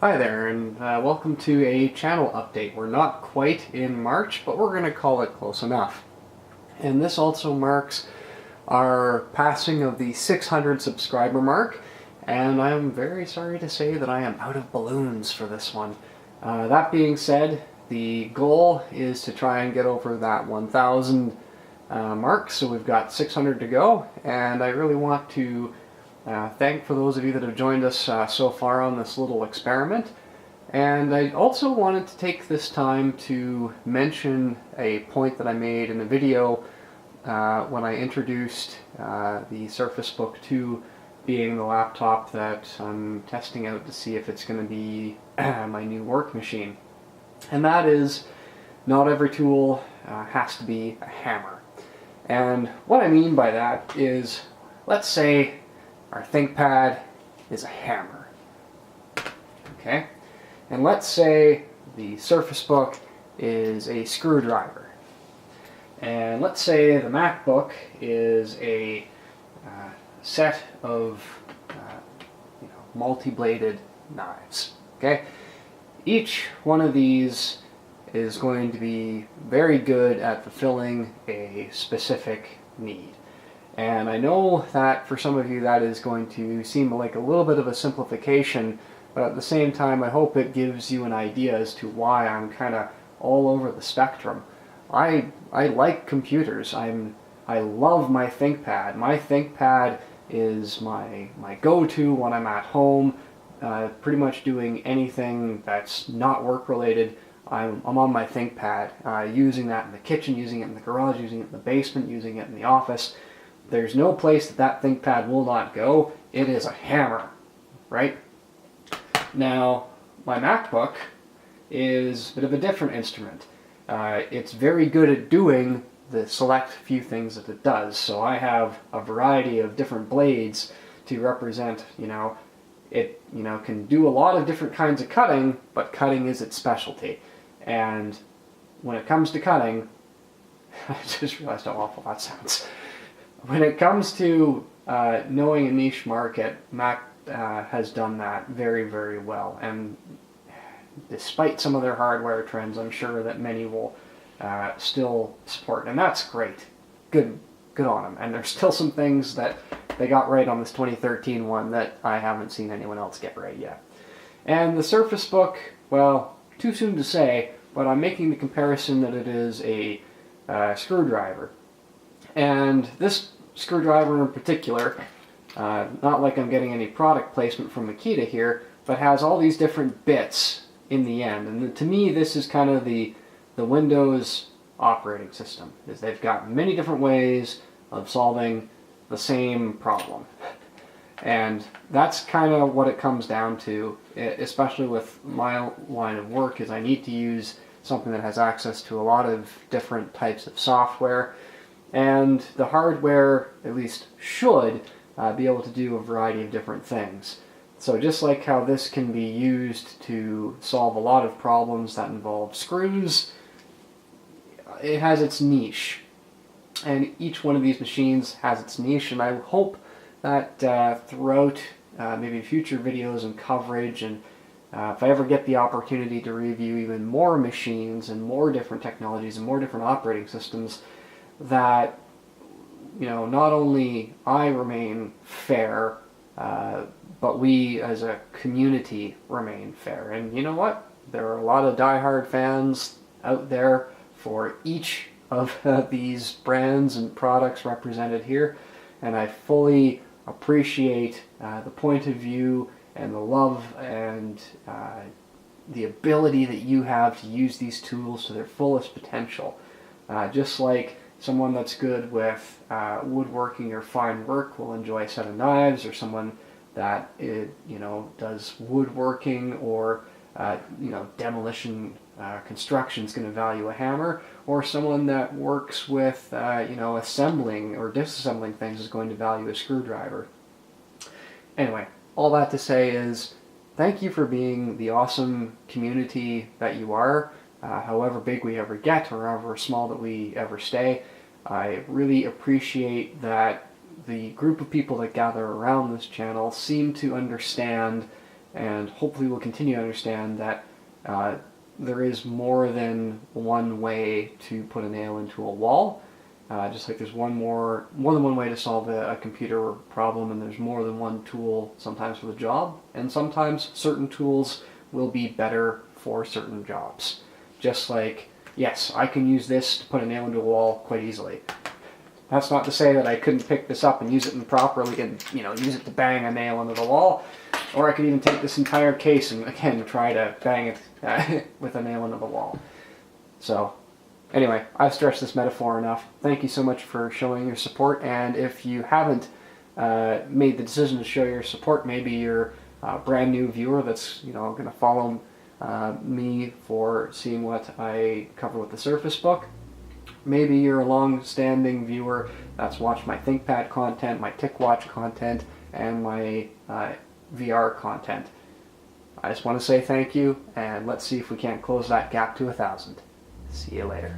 Hi there, and welcome to a channel update. We're not quite in March, but we're going to call it close enough. And this also marks our passing of the 600 subscriber mark, and I'm very sorry to say that I am out of balloons for this one. That being said, the goal is to try and get over that 1,000 mark, so we've got 600 to go, and I really want to thank for those of you that have joined us so far on this little experiment. And I also wanted to take this time to mention a point that I made in a video when I introduced the Surface Book 2 being the laptop that I'm testing out to see if it's going to be my new work machine. And that is, not every tool has to be a hammer. And what I mean by that is, let's say our ThinkPad is a hammer, okay? And let's say the Surface Book is a screwdriver. And let's say the MacBook is a set of multi-bladed knives, okay? Each one of these is going to be very good at fulfilling a specific need. And I know that for some of you that is going to seem like a little bit of a simplification, but at the same time I hope it gives you an idea as to why I'm kind of all over the spectrum. I like computers. I love my ThinkPad. My ThinkPad is my go-to when I'm at home, pretty much doing anything that's not work-related. I'm on my ThinkPad, using that in the kitchen, using it in the garage, using it in the basement, using it in the office. There's no place that ThinkPad will not go. It is a hammer, right? Now, my MacBook is a bit of a different instrument. It's very good at doing the select few things that it does. So I have a variety of different blades to represent, it can do a lot of different kinds of cutting, but cutting is its specialty. And when it comes to cutting, I just realized how awful that sounds. When it comes to knowing a niche market, Mac has done that very, very well. And despite some of their hardware trends, I'm sure that many will still support. And that's great. Good on them. And there's still some things that they got right on this 2013 one that I haven't seen anyone else get right yet. And the Surface Book, well, too soon to say, but I'm making the comparison that it is a screwdriver. And this screwdriver in particular, not like I'm getting any product placement from Makita here, but has all these different bits in the end. And to me, this is kind of the Windows operating system, is they've got many different ways of solving the same problem. And that's kind of what it comes down to, especially with my line of work, is I need to use something that has access to a lot of different types of software. And the hardware, at least, should be able to do a variety of different things. So just like how this can be used to solve a lot of problems that involve screws, it has its niche. And each one of these machines has its niche, and I hope that throughout maybe future videos and coverage, and if I ever get the opportunity to review even more machines and more different technologies and more different operating systems, that not only I remain fair, but we as a community remain fair. And you know what? There are a lot of diehard fans out there for each of these brands and products represented here, and I fully appreciate the point of view and the love and the ability that you have to use these tools to their fullest potential. Just like someone that's good with woodworking or fine work will enjoy a set of knives, or someone that does woodworking or demolition construction is going to value a hammer, or someone that works with assembling or disassembling things is going to value a screwdriver. Anyway, all that to say is, thank you for being the awesome community that you are. However big we ever get, or however small that we ever stay, I really appreciate that the group of people that gather around this channel seem to understand and hopefully we'll continue to understand that there is more than one way to put a nail into a wall. Just like there's more than one way to solve a computer problem, and there's more than one tool sometimes for the job, and sometimes certain tools will be better for certain jobs. Just like, yes, I can use this to put a nail into a wall quite easily. That's not to say that I couldn't pick this up and use it properly and, use it to bang a nail into the wall, or I could even take this entire case and, again, try to bang it with a nail into the wall. So, anyway, I've stretched this metaphor enough. Thank you so much for showing your support, and if you haven't made the decision to show your support, maybe you're a brand new viewer that's going to follow me for seeing what I cover with the Surface Book. Maybe you're a long-standing viewer that's watched my ThinkPad content, my TicWatch content, and my VR content. I just want to say thank you, and let's see if we can't close that gap to 1,000. See you later.